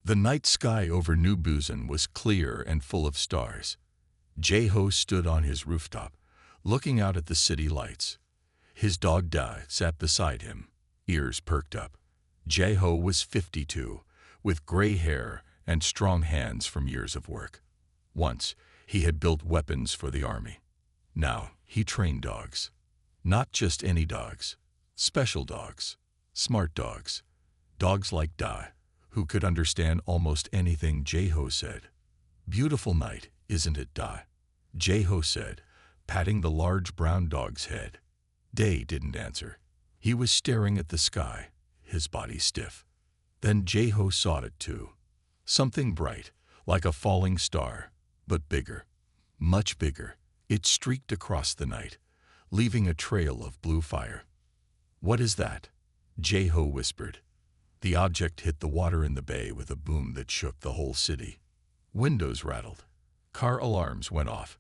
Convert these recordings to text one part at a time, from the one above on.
The night sky over New Busan was clear and full of stars. Jae-ho stood on his rooftop, looking out at the city lights. His dog Da sat beside him, ears perked up. Jae-ho was 52, with gray hair and strong hands from years of work. Once, he had built weapons for the army. Now, he trained dogs. Not just any dogs. Special dogs. Smart dogs. Dogs like Da, who could understand almost anything Jae-ho said. "Beautiful night, isn't it, Da?" Jae-ho said, patting the large brown dog's head. Da didn't answer. He was staring at the sky, his body stiff. Then Jae-ho saw it too. Something bright, like a falling star, but bigger. Much bigger. It streaked across the night, leaving a trail of blue fire. "What is that?" Jae-ho whispered. The object hit the water in the bay with a boom that shook the whole city. Windows rattled. Car alarms went off.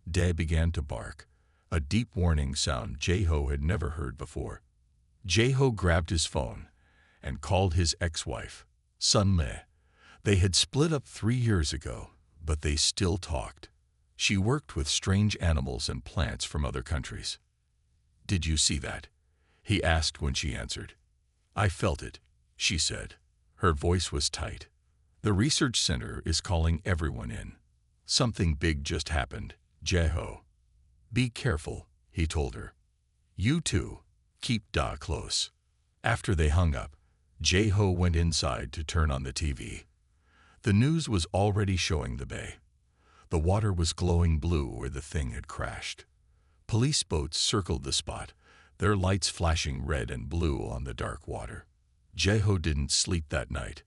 Da began to bark, a deep warning sound Jae-ho had never heard before. Jae-ho grabbed his phone and called his ex-wife, Sun Me. They had split up 3 years ago, but they still talked. She worked with strange animals and plants from other countries. "Did you see that?" he asked when she answered. "I felt it," she said. Her voice was tight. "The research center is calling everyone in. Something big just happened, Jae-ho." "Be careful," he told her. "You too. Keep Da close." After they hung up, Jae-ho went inside to turn on the TV. The news was already showing the bay. The water was glowing blue where the thing had crashed. Police boats circled the spot, their lights flashing red and blue on the dark water. Jae-ho didn't sleep that night.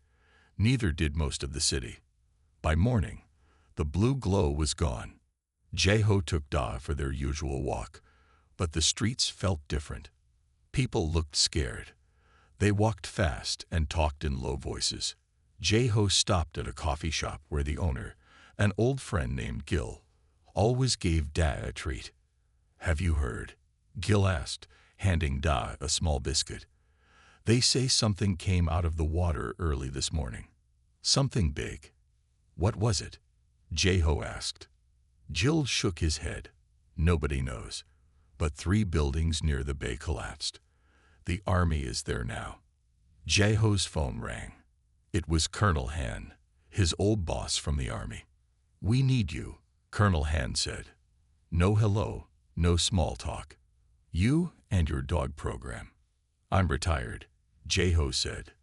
Neither did most of the city. By morning, the blue glow was gone. Jae-ho took Da for their usual walk, but the streets felt different. People looked scared. They walked fast and talked in low voices. Jae-ho stopped at a coffee shop where the owner, an old friend named Gil, always gave Da a treat. "Have you heard?" Gil asked, handing Da a small biscuit. "They say something came out of the water early this morning. Something big." "What was it?" Jae-ho asked. Gil shook his head. "Nobody knows. But 3 buildings near the bay collapsed. The army is there now." Jae-ho's phone rang. It was Colonel Han, his old boss from the army. "We need you," Colonel Han said. "No hello, no small talk. You and your dog program." "I'm retired," Jae-ho said.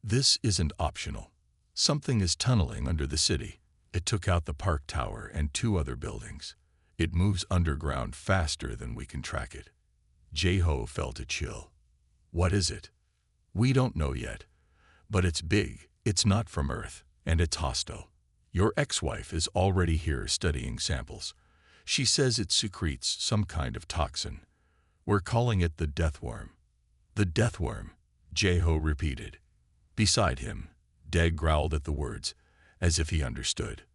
"This isn't optional. Something is tunneling under the city. It took out the park tower and 2 other buildings. It moves underground faster than we can track it." Jae-ho felt a chill. "What is it?" "We don't know yet. But it's big, it's not from Earth, and it's hostile. Your ex-wife is already here studying samples. She says it secretes some kind of toxin. We're calling it the death worm." "The death worm," Jae-ho repeated. Beside him, Dag growled at the words, as if he understood.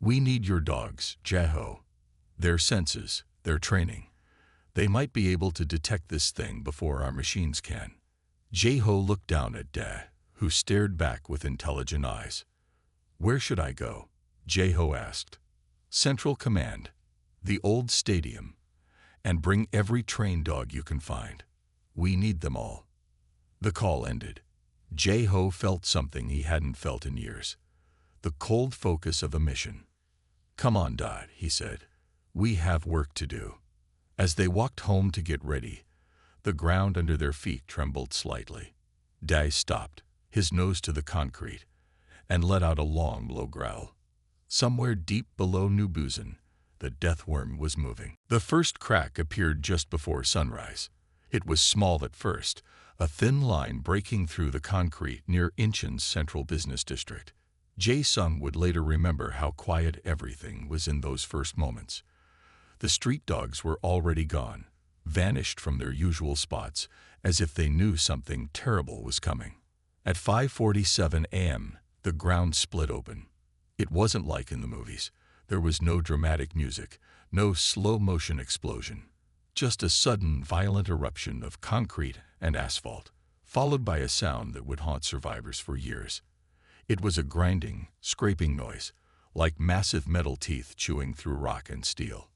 "We need your dogs, Jae-ho. Their senses, their training. They might be able to detect this thing before our machines can." Jae-ho looked down at Da, who stared back with intelligent eyes. "Where should I go?" Jae-ho asked. "Central Command, the old stadium, and bring every trained dog you can find. We need them all." The call ended. Jae-ho felt something he hadn't felt in years. The cold focus of a mission. "Come on, Da," he said. "We have work to do." As they walked home to get ready, the ground under their feet trembled slightly. Da stopped, his nose to the concrete, and let out a long, low growl. Somewhere deep below New Busan, the death worm was moving. The first crack appeared just before sunrise. It was small at first, a thin line breaking through the concrete near Incheon's central business district. Jae-sung would later remember how quiet everything was in those first moments. The street dogs were already gone, vanished from their usual spots, as if they knew something terrible was coming. At 5:47 a.m., the ground split open. It wasn't like in the movies. There was no dramatic music, no slow-motion explosion. Just a sudden, violent eruption of concrete and asphalt, followed by a sound that would haunt survivors for years. It was a grinding, scraping noise, like massive metal teeth chewing through rock and steel.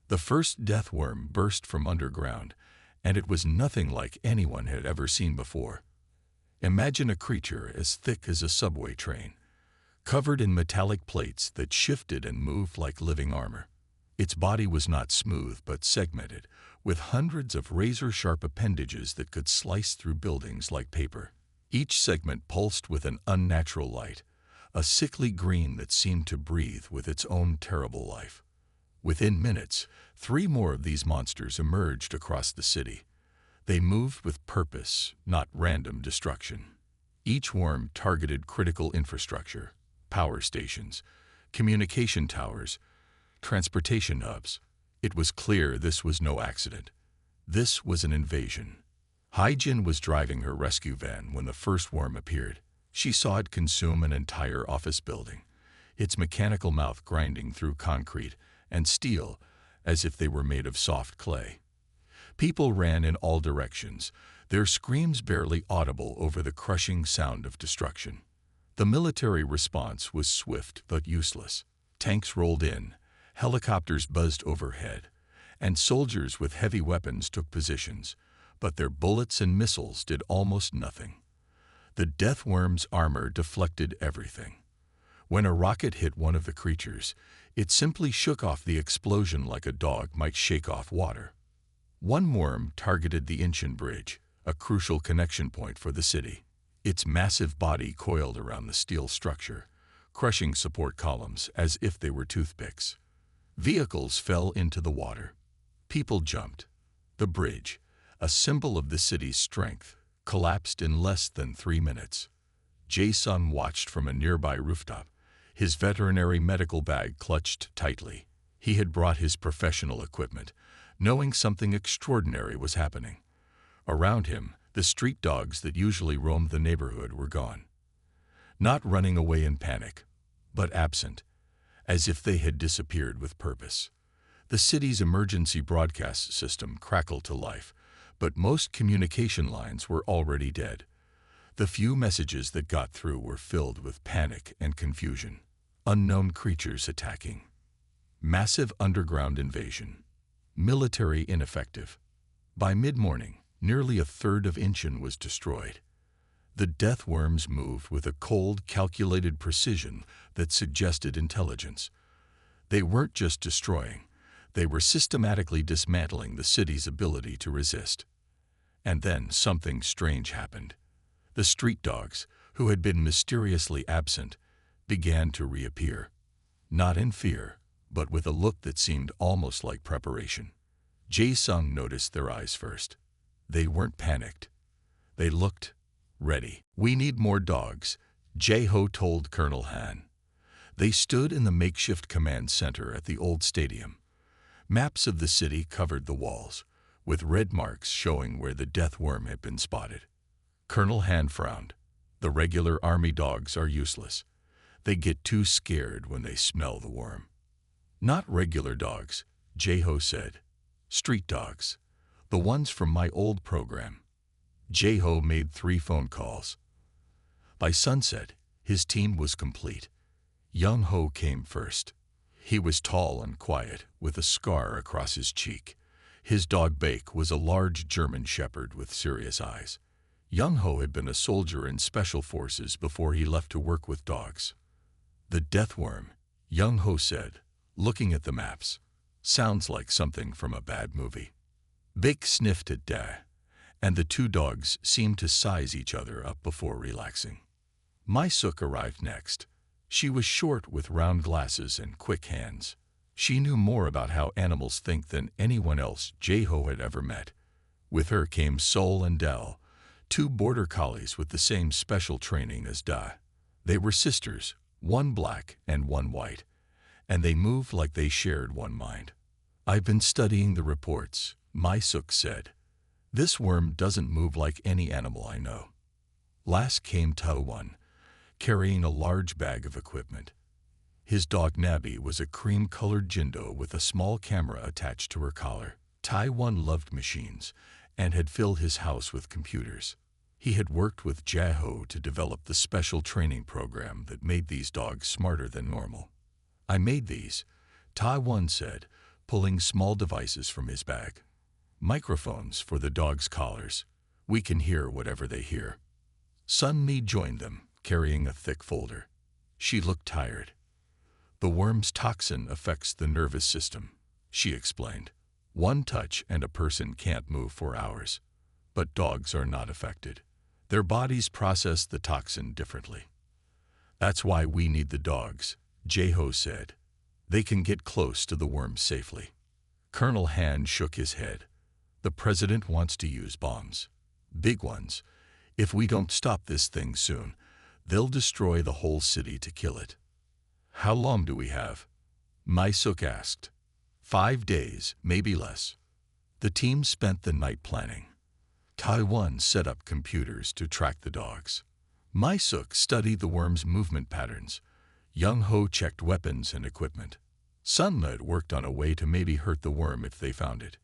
The first death worm burst from underground, and it was nothing like anyone had ever seen before. Imagine a creature as thick as a subway train, covered in metallic plates that shifted and moved like living armor. Its body was not smooth but segmented, with hundreds of razor-sharp appendages that could slice through buildings like paper. Each segment pulsed with an unnatural light, a sickly green that seemed to breathe with its own terrible life. Within minutes, 3 more of these monsters emerged across the city. They moved with purpose, not random destruction. Each worm targeted critical infrastructure, power stations, communication towers, transportation hubs. It was clear this was no accident. This was an invasion. Hyjin was driving her rescue van when the first worm appeared. She saw it consume an entire office building, its mechanical mouth grinding through concrete and steel as if they were made of soft clay. People ran in all directions, their screams barely audible over the crushing sound of destruction. The military response was swift but useless. Tanks rolled in, helicopters buzzed overhead, and soldiers with heavy weapons took positions, but their bullets and missiles did almost nothing. The death worm's armor deflected everything. When a rocket hit one of the creatures, it simply shook off the explosion like a dog might shake off water. One worm targeted the Inchin Bridge, a crucial connection point for the city. Its massive body coiled around the steel structure, crushing support columns as if they were toothpicks. Vehicles fell into the water. People jumped. The bridge, a symbol of the city's strength, collapsed in less than 3 minutes. Jae-sung watched from a nearby rooftop, his veterinary medical bag clutched tightly. He had brought his professional equipment, knowing something extraordinary was happening. Around him, the street dogs that usually roamed the neighborhood were gone. Not running away in panic, but absent, as if they had disappeared with purpose. The city's emergency broadcast system crackled to life, but most communication lines were already dead. The few messages that got through were filled with panic and confusion. Unknown creatures attacking. Massive underground invasion. Military ineffective. By mid-morning, nearly a third of Inchin was destroyed. The death worms moved with a cold, calculated precision that suggested intelligence. They weren't just destroying, they were systematically dismantling the city's ability to resist. And then something strange happened. The street dogs, who had been mysteriously absent, began to reappear. Not in fear, but with a look that seemed almost like preparation. Jae-sung noticed their eyes first. They weren't panicked. They looked ready. "We need more dogs," Jae-ho told Colonel Han. They stood in the makeshift command center at the old stadium. Maps of the city covered the walls, with red marks showing where the death worm had been spotted. Colonel Han frowned. "The regular army dogs are useless. They get too scared when they smell the worm." "Not regular dogs," Jae-ho said. "Street dogs. The ones from my old program." Jae-ho made 3 phone calls. By sunset, his team was complete. Young-ho came first. He was tall and quiet, with a scar across his cheek. His dog Bake was a large German shepherd with serious eyes. Young-ho had been a soldier in special forces before he left to work with dogs. "The death worm," Young-ho said, looking at the maps. "Sounds like something from a bad movie." Bake sniffed at Da, and the 2 dogs seemed to size each other up before relaxing. My-suk arrived next. She was short with round glasses and quick hands. She knew more about how animals think than anyone else Jae-ho had ever met. With her came Sol and Del, 2 border collies with the same special training as Da. They were sisters, one black and one white, and they moved like they shared one mind. "I've been studying the reports," My-suk said. "This worm doesn't move like any animal I know." Last came Ta-1, carrying a large bag of equipment. His dog Nabi was a cream-colored Jindo with a small camera attached to her collar. Tai-1 loved machines and had filled his house with computers. He had worked with Jaho to develop the special training program that made these dogs smarter than normal. I made these, Taiwan said, pulling small devices from his bag. Microphones for the dogs' collars. We can hear whatever they hear. Sun Mi joined them, carrying a thick folder. She looked tired. The worm's toxin affects the nervous system, she explained. One touch and a person can't move for hours. But dogs are not affected. Their bodies process the toxin differently. That's why we need the dogs, Jaho said. They can get close to the worm safely. Colonel Han shook his head. The president wants to use bombs. Big ones. If we don't stop this thing soon, they'll destroy the whole city to kill it. How long do we have? My Suk asked. 5 days, maybe less. The team spent the night planning. Taiwan set up computers to track the dogs. My Suk studied the worm's movement patterns. Young Ho checked weapons and equipment. Sun Led worked on a way to maybe hurt the worm if they found it.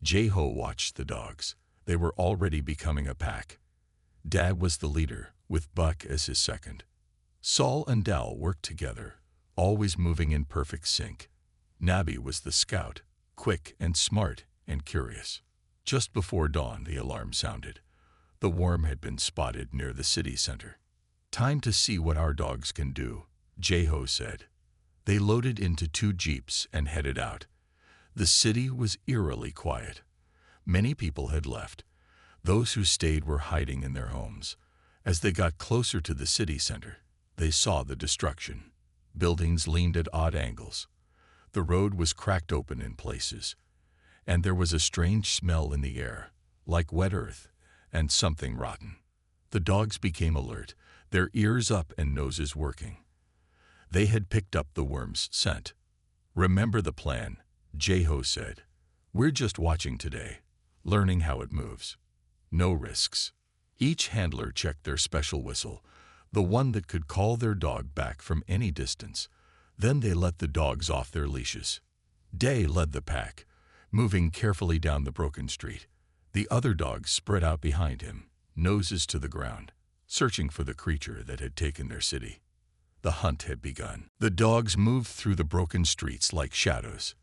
Jaho watched the dogs. They were already becoming a pack. Dad was the leader, with Buck as his second. Saul and Dal worked together, always moving in perfect sync. Nabi was the scout, quick and smart and curious. Just before dawn, the alarm sounded. The worm had been spotted near the city center. Time to see what our dogs can do, Jaho said. They loaded into 2 jeeps and headed out. The city was eerily quiet. Many people had left. Those who stayed were hiding in their homes. As they got closer to the city center, they saw the destruction. Buildings leaned at odd angles. The road was cracked open in places, and there was a strange smell in the air, like wet earth and something rotten. The dogs became alert, their ears up and noses working. They had picked up the worm's scent. Remember the plan, Jaho said. We're just watching today, learning how it moves. No risks. Each handler checked their special whistle, the one that could call their dog back from any distance. Then they let the dogs off their leashes. Day led the pack, moving carefully down the broken street. The other dogs spread out behind him, noses to the ground, searching for the creature that had taken their city. The hunt had begun. The dogs moved through the broken streets like shadows.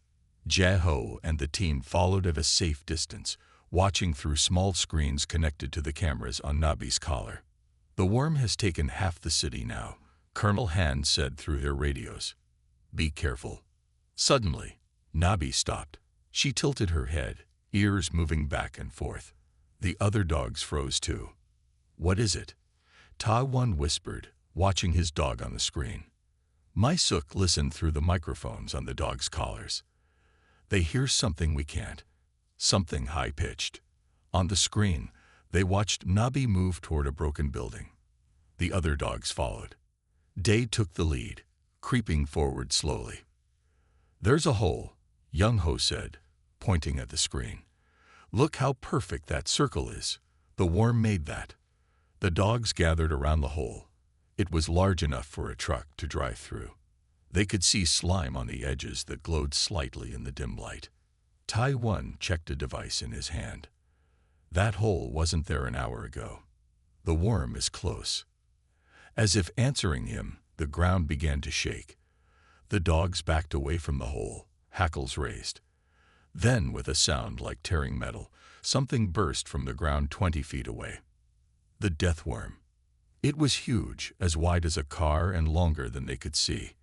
Jaho and the team followed at a safe distance, watching through small screens connected to the cameras on Nabi's collar. The worm has taken half the city now, Colonel Han said through their radios. Be careful. Suddenly, Nabi stopped. She tilted her head, ears moving back and forth. The other dogs froze too. What is it? Taiwan whispered, watching his dog on the screen. My Suk listened through the microphones on the dogs' collars. They hear something we can't. Something high-pitched. On the screen, they watched Nabi move toward a broken building. The other dogs followed. Day took the lead, creeping forward slowly. There's a hole, Young Ho said, pointing at the screen. Look how perfect that circle is. The worm made that. The dogs gathered around the hole. It was large enough for a truck to drive through. They could see slime on the edges that glowed slightly in the dim light. Taiwan checked a device in his hand. That hole wasn't there an hour ago. The worm is close. As if answering him, the ground began to shake. The dogs backed away from the hole, hackles raised. Then, with a sound like tearing metal, something burst from the ground 20 feet away. The death worm. It was huge, as wide as a car and longer than they could see.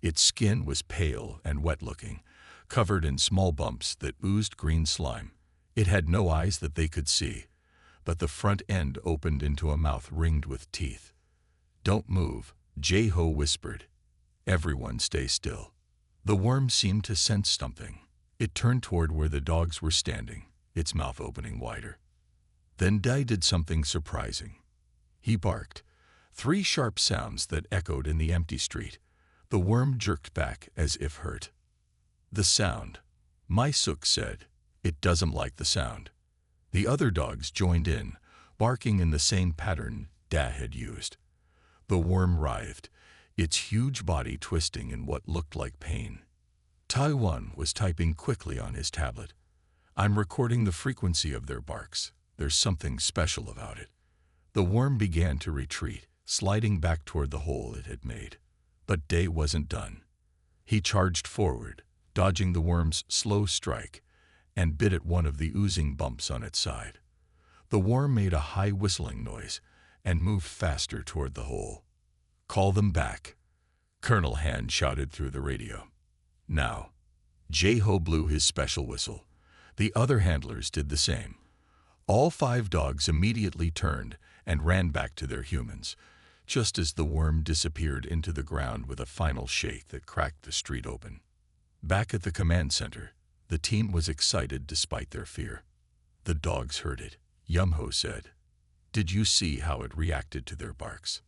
Its skin was pale and wet-looking, covered in small bumps that oozed green slime. It had no eyes that they could see, but the front end opened into a mouth ringed with teeth. Don't move, Jaho whispered. Everyone stay still. The worm seemed to sense something. It turned toward where the dogs were standing, its mouth opening wider. Then Dai did something surprising. He barked. 3 sharp sounds that echoed in the empty street. The worm jerked back as if hurt. The sound. My Suk said. It doesn't like the sound. The other dogs joined in, barking in the same pattern Da had used. The worm writhed, its huge body twisting in what looked like pain. Taiwan was typing quickly on his tablet. I'm recording the frequency of their barks. There's something special about it. The worm began to retreat, sliding back toward the hole it had made. But Day wasn't done. He charged forward, dodging the worm's slow strike, and bit at one of the oozing bumps on its side. The worm made a high whistling noise and moved faster toward the hole. "Call them back," Colonel Han shouted through the radio. Now, J-Ho blew his special whistle. The other handlers did the same. All 5 dogs immediately turned and ran back to their humans, just as the worm disappeared into the ground with a final shake that cracked the street open. Back at the command center, the team was excited despite their fear. The dogs heard it. Yum-Ho said, "Did you see how it reacted to their barks?"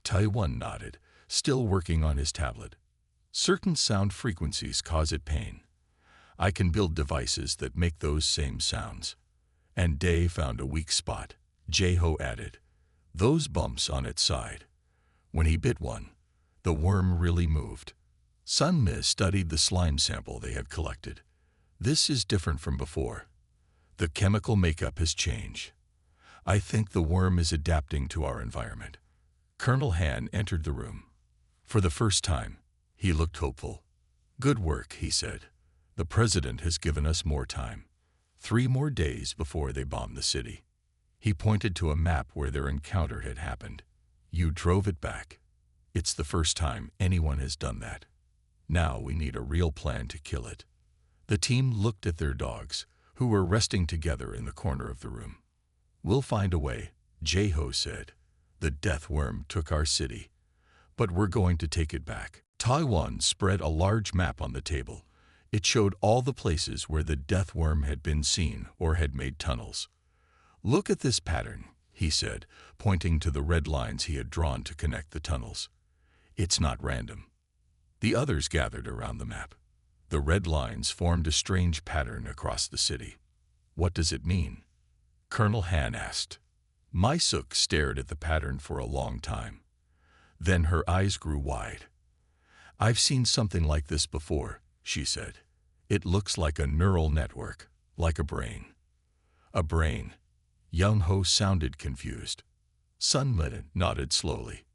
Taiwan nodded, still working on his tablet. "Certain sound frequencies cause it pain. I can build devices that make those same sounds." And Day found a weak spot. J-Ho added, "Those bumps on its side." When he bit one, the worm really moved. Sun Mi studied the slime sample they had collected. "This is different from before. The chemical makeup has changed. I think the worm is adapting to our environment." Colonel Han entered the room. For the first time, he looked hopeful. "Good work," he said. "The president has given us more time. 3 more days before they bomb the city." He pointed to a map where their encounter had happened. "You drove it back. It's the first time anyone has done that. Now we need a real plan to kill it." The team looked at their dogs, who were resting together in the corner of the room. "We'll find a way," J-Ho said. "The death worm took our city, but we're going to take it back." Taiwan spread a large map on the table. It showed all the places where the death worm had been seen or had made tunnels. "Look at this pattern," he said, pointing to the red lines he had drawn to connect the tunnels. "It's not random." The others gathered around the map. The red lines formed a strange pattern across the city. "What does it mean?" Colonel Han asked. Mai Suk stared at the pattern for a long time. Then her eyes grew wide. "I've seen something like this before," she said. "It looks like a neural network, like a brain." "A brain?" Young-Ho sounded confused. Sun Mi nodded slowly.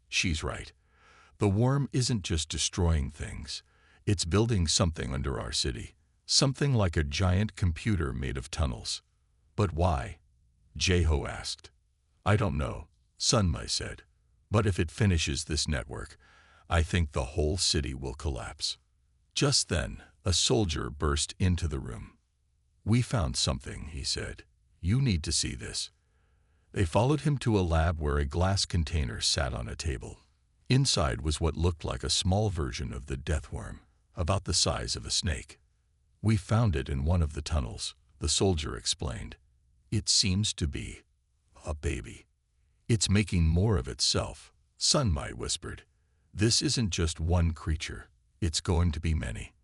"She's right. The worm isn't just destroying things. It's building something under our city, something like a giant computer made of tunnels." "But why?" J-Ho asked. "I don't know," Sun Mi said. "But if it finishes this network, I think the whole city will collapse." Just then, a soldier burst into the room. "We found something," he said. "You need to see this." They followed him to a lab where a glass container sat on a table. Inside was what looked like a small version of the death worm, about the size of a snake. "We found it in one of the tunnels," the soldier explained. "It seems to be a baby. It's making more of itself," Sun Mi whispered. "This isn't just one creature. It's going to be many."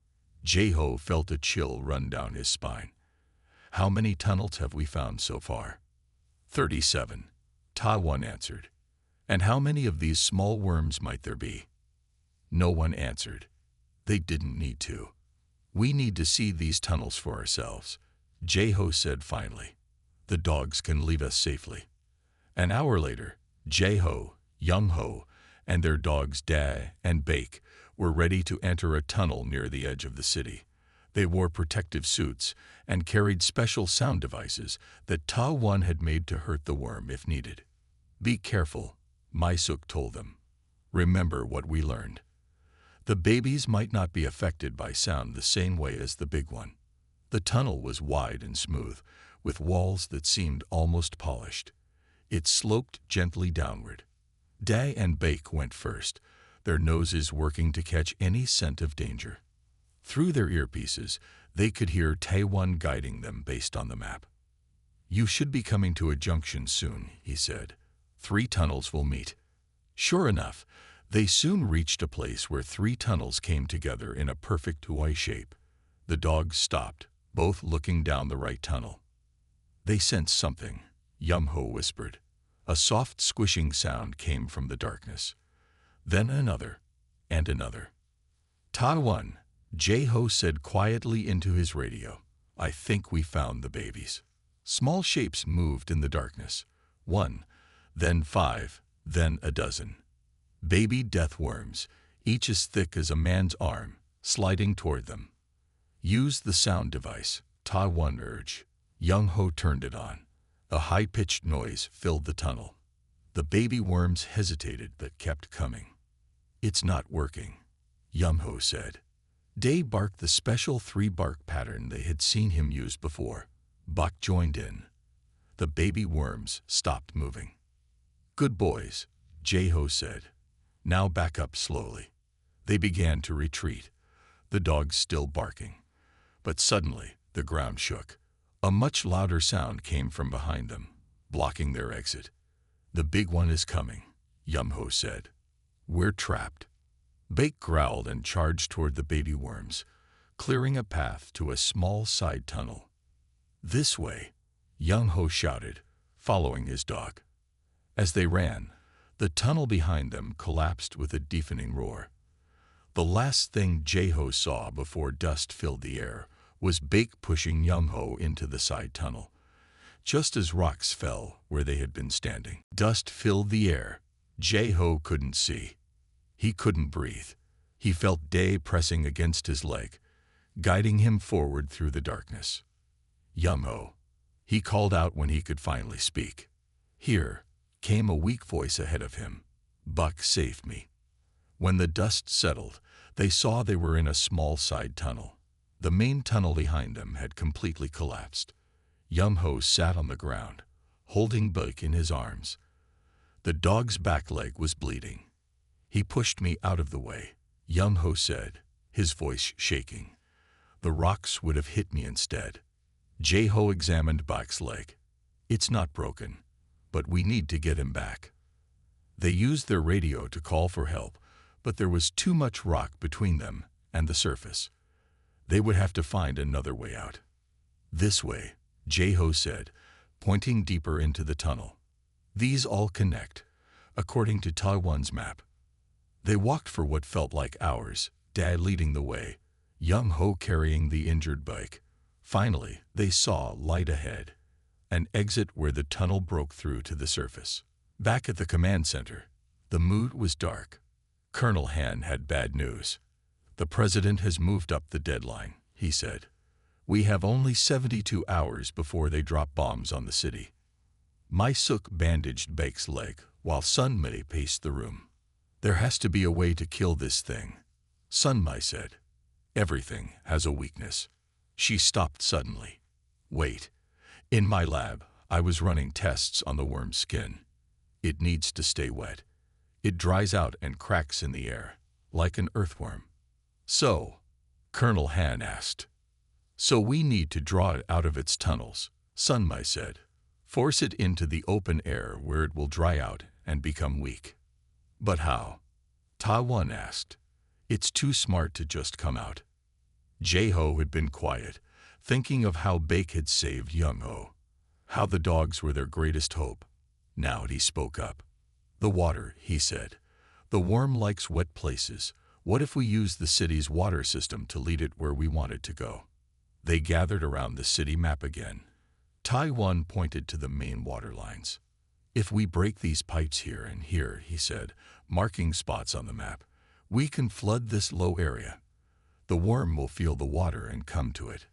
J-Ho felt a chill run down his spine. "How many tunnels have we found so far?" 37, Taiwan answered. "And how many of these small worms might there be?" No one answered. They didn't need to. "We need to see these tunnels for ourselves," J-Ho said finally. "The dogs can leave us safely." An hour later, J-Ho, Young-Ho, and their dogs Da and Bake were ready to enter a tunnel near the edge of the city. They wore protective suits and carried special sound devices that Ta-One had made to hurt the worm if needed. "Be careful," Mai Suk told them. "Remember what we learned. The babies might not be affected by sound the same way as the big one." The tunnel was wide and smooth, with walls that seemed almost polished. It sloped gently downward. Da and Bake went first, their noses working to catch any scent of danger. Through their earpieces, they could hear Tae-Won guiding them based on the map. "You should be coming to a junction soon," he said. 3 tunnels will meet." Sure enough, they soon reached a place where 3 tunnels came together in a perfect Y shape. The dogs stopped, both looking down the right tunnel. "They sensed something," Yum-Ho whispered. A soft squishing sound came from the darkness. Then another, and another. "Ta-One," J-Ho said quietly into his radio. "I think we found the babies." Small shapes moved in the darkness. One, then 5, then a dozen. Baby death worms, each as thick as a man's arm, sliding toward them. Use the sound device, Ta-1 urged. Young-ho turned it on. A high-pitched noise filled the tunnel. The baby worms hesitated but kept coming. It's not working, Young-ho said. Day barked the special 3-bark pattern they had seen him use before. Buck joined in. The baby worms stopped moving. Good boys, Jae-ho said. Now back up slowly. They began to retreat, the dogs still barking. But suddenly, the ground shook. A much louder sound came from behind them, blocking their exit. The big one is coming, Young-ho said. We're trapped. Bake growled and charged toward the baby worms, clearing a path to a small side tunnel. This way, Young-ho shouted, following his dog. As they ran, the tunnel behind them collapsed with a deafening roar. The last thing Jae-ho saw before dust filled the air was Bake pushing Young-ho into the side tunnel, just as rocks fell where they had been standing. Dust filled the air. Jae-ho couldn't see. He couldn't breathe. He felt Day pressing against his leg, guiding him forward through the darkness. Young-ho, he called out when he could finally speak. Here came a weak voice ahead of him. Buck saved me. When the dust settled, they saw they were in a small side tunnel. The main tunnel behind them had completely collapsed. Young-ho sat on the ground, holding Buck in his arms. The dog's back leg was bleeding. He pushed me out of the way, Young-ho said, his voice shaking. The rocks would have hit me instead. Jae-ho examined Buck's leg. It's not broken, but we need to get him back. They used their radio to call for help, but there was too much rock between them and the surface. They would have to find another way out. This way, Jae-ho said, pointing deeper into the tunnel. These all connect, according to Ta-1's map. They walked for what felt like hours, Dad leading the way, Young-ho carrying the injured Buck. Finally, they saw light ahead, an exit where the tunnel broke through to the surface. Back at the command center, the mood was dark. Colonel Han had bad news. The president has moved up the deadline, he said. We have only 72 hours before they drop bombs on the city. My-suk bandaged Baek's leg while Sun-mi paced the room. There has to be a way to kill this thing, Sun-mi said. Everything has a weakness. She stopped suddenly. Wait. In my lab, I was running tests on the worm's skin. It needs to stay wet. It dries out and cracks in the air, like an earthworm. So, Colonel Han asked. So we need to draw it out of its tunnels, Sun-mi said. Force it into the open air where it will dry out and become weak. But how? Ta-1 asked. It's too smart to just come out. Jae-ho had been quiet, thinking of how Baek had saved Young-ho, how the dogs were their greatest hope. Now he spoke up. The water, he said. The worm likes wet places. What if we use the city's water system to lead it where we want it to go? They gathered around the city map again. Ta-1 pointed to the main water lines. If we break these pipes here and here, he said, marking spots on the map, we can flood this low area. The worm will feel the water and come to it.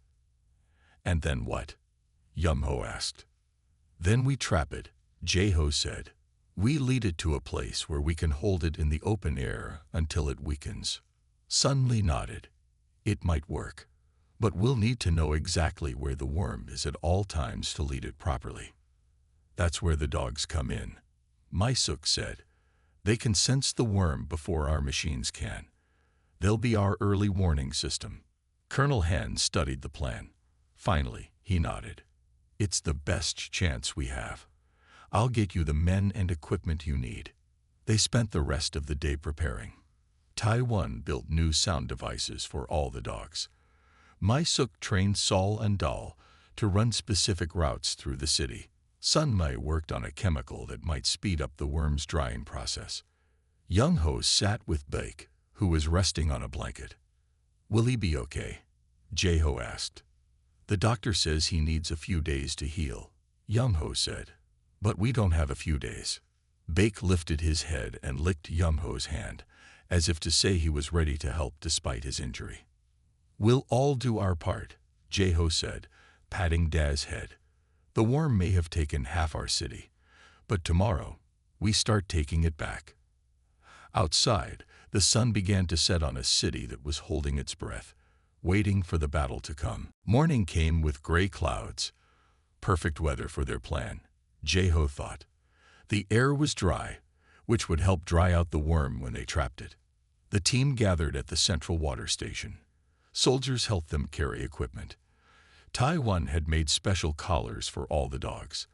And then what? Young-ho asked. Then we trap it, Jae-ho said. We lead it to a place where we can hold it in the open air until it weakens. Sun-mi nodded. It might work, but we'll need to know exactly where the worm is at all times to lead it properly. That's where the dogs come in, My-suk said. They can sense the worm before our machines can. They'll be our early warning system. Colonel Han studied the plan. Finally, he nodded. It's the best chance we have. I'll get you the men and equipment you need. They spent the rest of the day preparing. Ta-1 built new sound devices for all the dogs. My-suk trained Sol and Dal to run specific routes through the city. Sun-mi worked on a chemical that might speed up the worm's drying process. Young-ho sat with Baek, who was resting on a blanket. Will he be okay? Jae-ho asked. The doctor says he needs a few days to heal, Young-ho said. But we don't have a few days. Bake lifted his head and licked Yumho's hand, as if to say he was ready to help despite his injury. "We'll all do our part," Jeho said, patting Da's head. "The worm may have taken half our city, but tomorrow we start taking it back." Outside, the sun began to set on a city that was holding its breath, waiting for the battle to come. Morning came with gray clouds. Perfect weather for their plan, Jeho thought. The air was dry, which would help dry out the worm when they trapped it. The team gathered at the central water station. Soldiers helped them carry equipment. Taiwan had made special collars for all the dogs.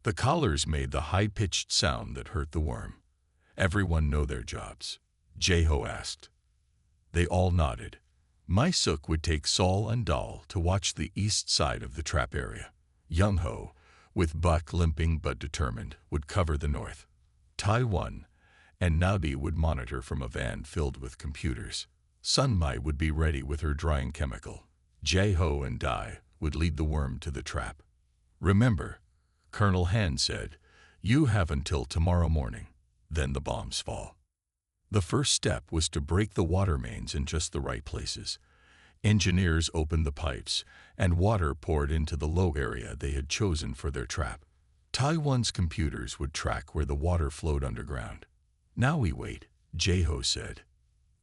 The collars made the high-pitched sound that hurt the worm. "Everyone know their jobs?" Jeho asked. They all nodded. Mysuk would take Sol and Dal to watch the east side of the trap area. Young-ho, with Buck limping but determined, would cover the north. Taiwan and Nabi would monitor from a van filled with computers. Sunmai would be ready with her drying chemical. Jeho and Dai would lead the worm to the trap. "Remember," Colonel Han said, "you have until tomorrow morning. Then the bombs fall." The first step was to break the water mains in just the right places. Engineers opened the pipes, and water poured into the low area they had chosen for their trap. Taiwan's computers would track where the water flowed underground. "Now we wait," Jeho said.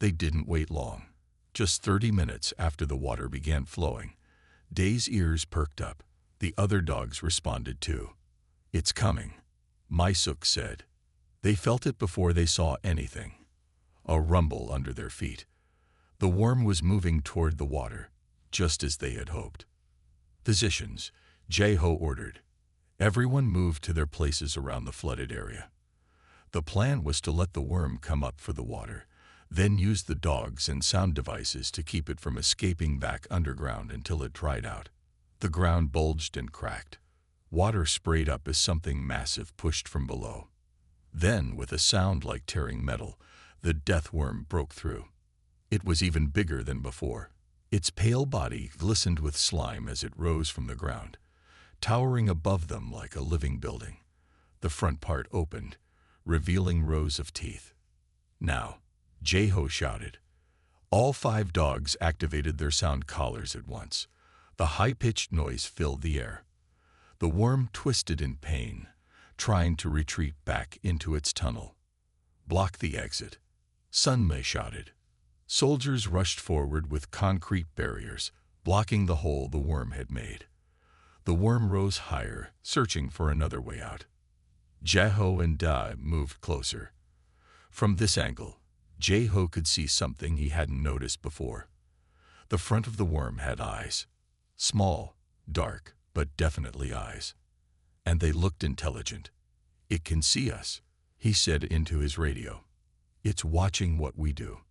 They didn't wait long. Just 30 minutes after the water began flowing, Day's ears perked up. The other dogs responded too. "It's coming," Mysuk said. They felt it before they saw anything. A rumble under their feet. The worm was moving toward the water, just as they had hoped. "Physicians," Jeho ordered. Everyone moved to their places around the flooded area. The plan was to let the worm come up for the water, then use the dogs and sound devices to keep it from escaping back underground until it dried out. The ground bulged and cracked. Water sprayed up as something massive pushed from below. Then, with a sound like tearing metal, the death worm broke through. It was even bigger than before. Its pale body glistened with slime as it rose from the ground, towering above them like a living building. The front part opened, revealing rows of teeth. "Now," Jeho shouted. All 5 dogs activated their sound collars at once. The high-pitched noise filled the air. The worm twisted in pain, trying to retreat back into its tunnel. "Block the exit," Sunmei shouted. Soldiers rushed forward with concrete barriers, blocking the hole the worm had made. The worm rose higher, searching for another way out. Jeho and Dai moved closer. From this angle, Jeho could see something he hadn't noticed before. The front of the worm had eyes. Small, dark, but definitely eyes. And they looked intelligent. "It can see us," he said into his radio. "It's watching what we do."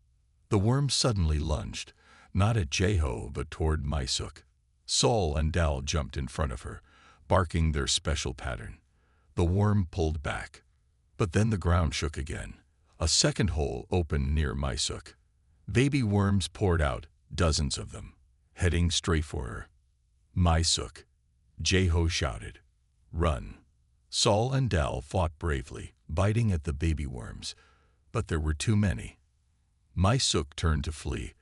The worm suddenly lunged, not at Jeho but toward Mysuk. Sol and Dal jumped in front of her, barking their special pattern. The worm pulled back. But then the ground shook again. A second hole opened near Mysuk. Baby worms poured out, dozens of them, heading straight for her. "Mysuk," Jeho shouted. "Run." Sol and Dal fought bravely, biting at the baby worms, but there were too many. Mysuk turned to flee,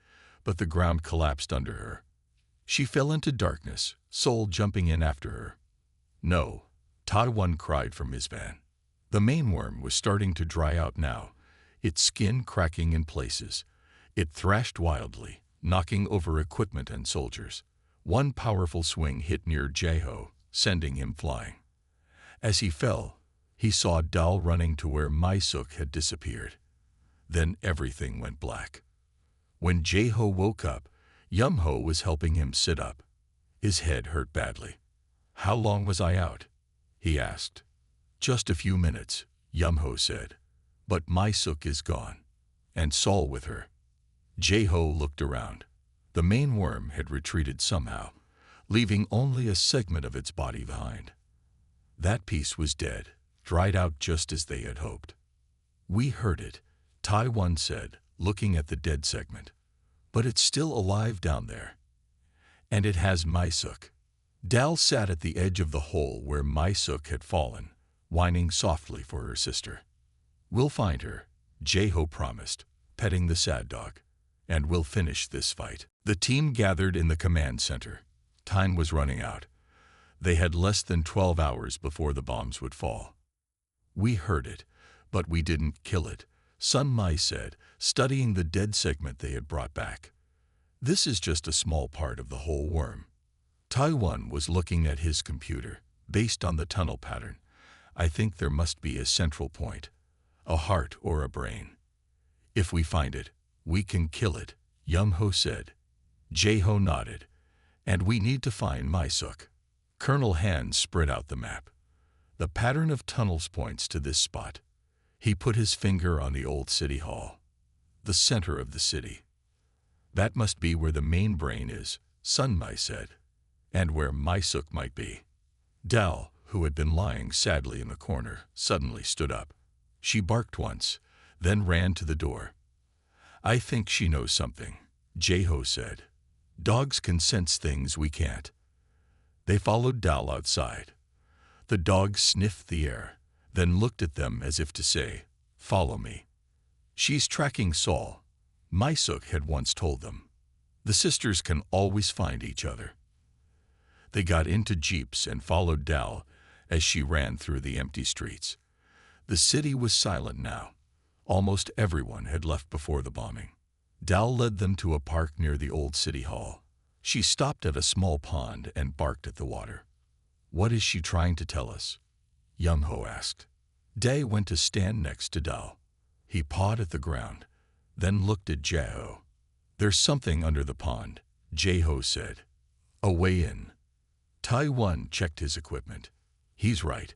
but the ground collapsed under her. She fell into darkness, Sol jumping in after her. "No," Taiwan cried from his van. The main worm was starting to dry out now, its skin cracking in places. It thrashed wildly, knocking over equipment and soldiers. One powerful swing hit near Jeho, sending him flying. As he fell, he saw Dal running to where Mysuk had disappeared. Then everything went black. When Jeho woke up, Yumho was helping him sit up. His head hurt badly. "How long was I out?" he asked. "Just a few minutes," Yumho said. "But Mysuk is gone, and Sol with her." Jeho looked around. The main worm had retreated somehow, leaving only a segment of its body behind. That piece was dead, dried out just as they had hoped. "We heard it," Taiwan said, looking at the dead segment. "But it's still alive down there. And it has Mysuk." Dal sat at the edge of the hole where Mysuk had fallen, whining softly for her sister. We'll find her, Jeho promised, petting the sad dog. And we'll finish this fight. The team gathered in the command center. Time was running out. They had less than 12 hours before the bombs would fall. We heard it, but we didn't kill it, Sun Mai said, studying the dead segment they had brought back. This is just a small part of the whole worm. Taiwan was looking at his computer. Based on the tunnel pattern, I think there must be a central point, a heart or a brain. If we find it, we can kill it, Young Ho said. Jeho nodded. And we need to find Mysuk. Colonel Han spread out the map. The pattern of tunnels points to this spot. He put his finger on the old city hall, the center of the city. That must be where the main brain is, Sun Mai said, and where Mysuk might be. Dal, who had been lying sadly in the corner, suddenly stood up. She barked once, then ran to the door. I think she knows something, Jeho said. Dogs can sense things we can't. They followed Dal outside. The dog sniffed the air, then looked at them as if to say, "Follow me." She's tracking Saul, Mysuk had once told them. The sisters can always find each other. They got into jeeps and followed Dal as she ran through the empty streets. The city was silent now. Almost everyone had left before the bombing. Dal led them to a park near the old city hall. She stopped at a small pond and barked at the water. What is she trying to tell us? Young Ho asked. Dae went to stand next to Dal. He pawed at the ground, then looked at Jeho. There's something under the pond, Jeho said. A way in. Taiwan checked his equipment. He's right.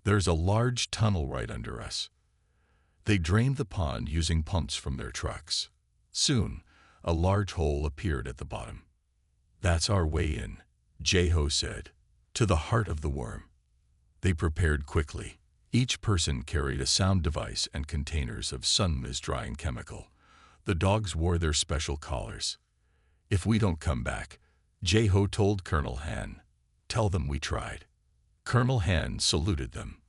There's a large tunnel right under us. They drained the pond using pumps from their trucks. Soon, a large hole appeared at the bottom. That's our way in, Jeho said, to the heart of the worm. They prepared quickly. Each person carried a sound device and containers of sun mist drying chemical. The dogs wore their special collars. If we don't come back, Jeho told Colonel Han, tell them we tried. Colonel Han saluted them.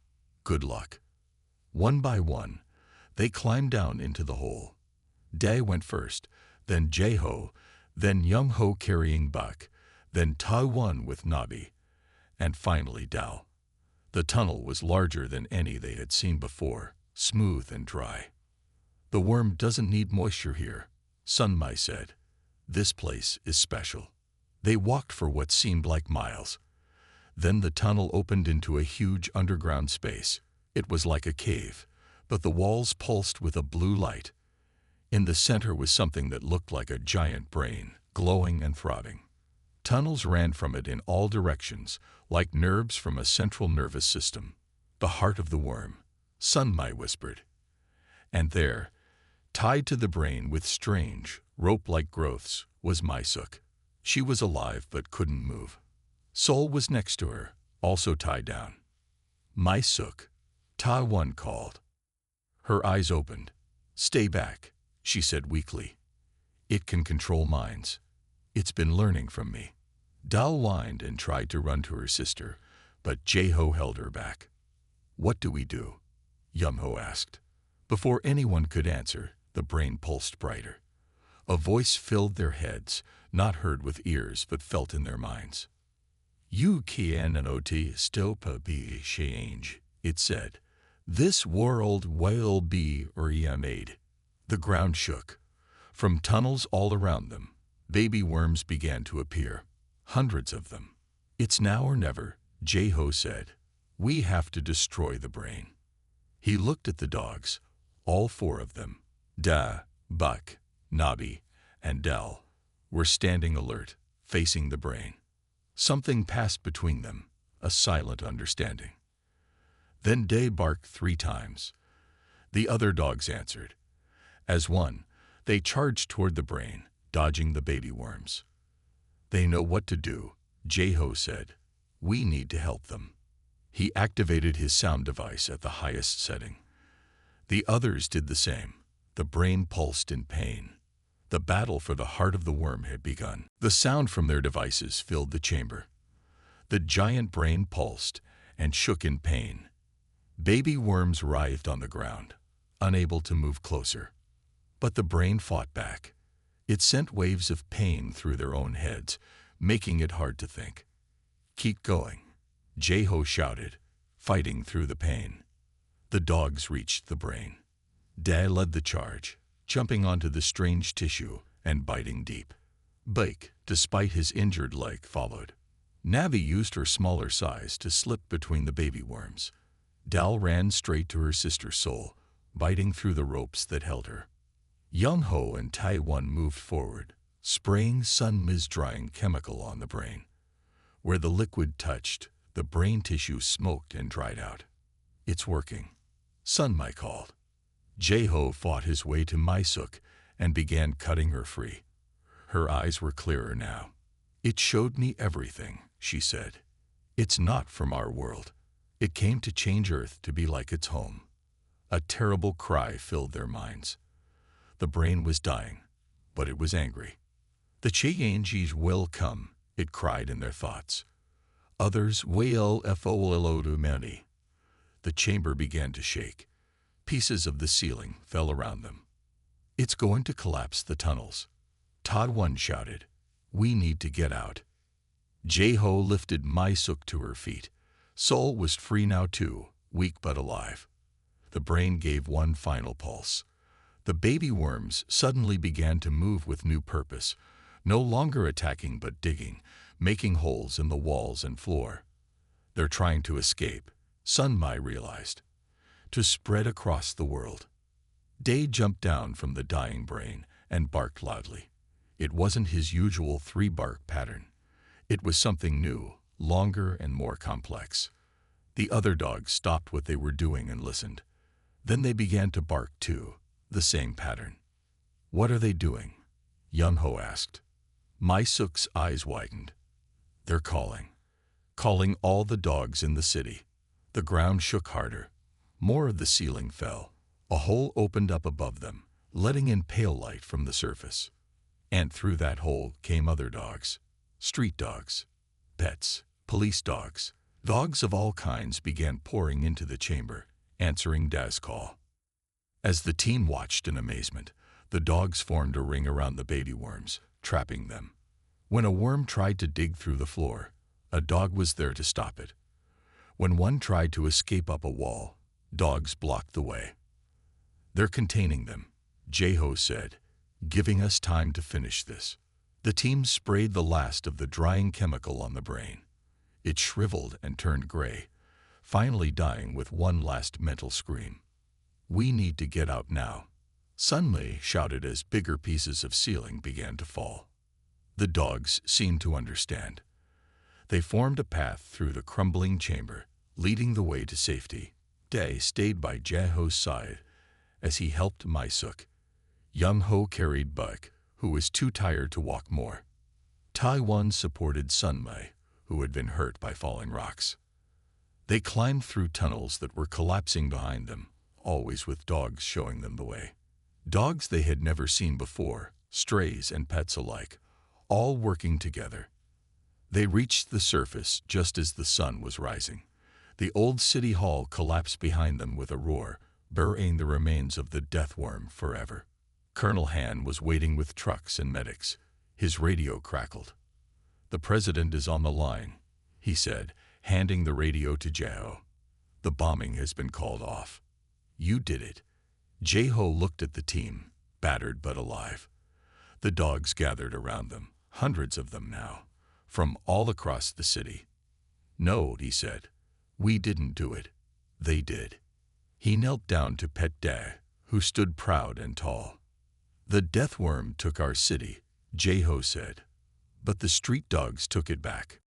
Good luck. One by one, they climbed down into the hole. Dae went first, then Jeho, then Young Ho carrying Buck, then Taiwan with Nabi, and finally Dal. The tunnel was larger than any they had seen before, smooth and dry. The worm doesn't need moisture here, Sun Mai said. This place is special. They walked for what seemed like miles. Then the tunnel opened into a huge underground space. It was like a cave, but the walls pulsed with a blue light. In the center was something that looked like a giant brain, glowing and throbbing. Tunnels ran from it in all directions, like nerves from a central nervous system. The heart of the worm, Sun Mai whispered. And there, tied to the brain with strange, rope-like growths, was Mysuk. She was alive but couldn't move. Sol was next to her, also tied down. Mysuk, Taiwan called. Her eyes opened. Stay back, she said weakly. It can control minds. It's been learning from me. Dal whined and tried to run to her sister, but Jeho held her back. What do we do? Young Ho asked. Before anyone could answer, the brain pulsed brighter. A voice filled their heads, not heard with ears but felt in their minds. You cannot stop be change, it said. This world will be remade. The ground shook. From tunnels all around them, baby worms began to appear. Hundreds of them. It's now or never, Jeho said. We have to destroy the brain. He looked at the dogs, all four of them. Da, Buck, Nabi, and Dal were standing alert, facing the brain. Something passed between them, a silent understanding. Then Dae barked 3 times. The other dogs answered. As one, they charged toward the brain, dodging the baby worms. They know what to do, Jeho said. We need to help them. He activated his sound device at the highest setting. The others did the same. The brain pulsed in pain. The battle for the heart of the worm had begun. The sound from their devices filled the chamber. The giant brain pulsed and shook in pain. Baby worms writhed on the ground, unable to move closer. But the brain fought back. It sent waves of pain through their own heads, making it hard to think. "Keep going," Jeho shouted, fighting through the pain. The dogs reached the brain. Da led the charge, jumping onto the strange tissue and biting deep. Bake, despite his injured leg, followed. Navi used her smaller size to slip between the baby worms. Dal ran straight to her sister's soul, biting through the ropes that held her. Young Ho and Taiwan moved forward, spraying sun mist-drying chemical on the brain. Where the liquid touched, the brain tissue smoked and dried out. "It's working," Sun Mai called. Jeho fought his way to Maisuk and began cutting her free. Her eyes were clearer now. "It showed me everything," she said. "It's not from our world. It came to change Earth to be like its home." A terrible cry filled their minds. The brain was dying, but it was angry. "The changes will come," it cried in their thoughts. Others will follow to many. The chamber began to shake. Pieces of the ceiling fell around them. "It's going to collapse the tunnels," Todd One shouted. "We need to get out." Jeho lifted Maisuk to her feet. Sol was free now too, weak but alive. The brain gave one final pulse. The baby worms suddenly began to move with new purpose, no longer attacking but digging, making holes in the walls and floor. "They're trying to escape," Sun Mai realized, "to spread across the world." Day jumped down from the dying brain and barked loudly. It wasn't his usual three-bark pattern. It was something new, longer and more complex. The other dogs stopped what they were doing and listened. Then they began to bark too, the same pattern. "What are they doing?" Young Ho asked. Maisuk's eyes widened. "They're calling all the dogs in the city." The ground shook harder. More of the ceiling fell. A hole opened up above them, letting in pale light from the surface. And through that hole came other dogs. Street dogs, pets, police dogs. Dogs of all kinds began pouring into the chamber, answering Da's call. As the team watched in amazement, the dogs formed a ring around the baby worms, trapping them. When a worm tried to dig through the floor, a dog was there to stop it. When one tried to escape up a wall, dogs blocked the way. "They're containing them," Jeho said, "giving us time to finish this." The team sprayed the last of the drying chemical on the brain. It shriveled and turned gray, finally dying with one last mental scream. "We need to get out now," Sun Mai shouted as bigger pieces of ceiling began to fall. The dogs seemed to understand. They formed a path through the crumbling chamber, leading the way to safety. Day stayed by Jeho's side as he helped Maisuk. Young Ho carried Buck, who was too tired to walk more. Taiwan supported Sun Mai, who had been hurt by falling rocks. They climbed through tunnels that were collapsing behind them, always with dogs showing them the way. Dogs they had never seen before, strays and pets alike, all working together. They reached the surface just as the sun was rising. The old city hall collapsed behind them with a roar, burying the remains of the death worm forever. Colonel Han was waiting with trucks and medics. His radio crackled. "The president is on the line," he said, handing the radio to Jeho. "The bombing has been called off." "You did it." Jeho looked at the team, battered but alive. The dogs gathered around them, hundreds of them now, from all across the city. "No," he said, "we didn't do it. They did." He knelt down to pet Da, who stood proud and tall. "The death worm took our city," Jeho said, "but the street dogs took it back."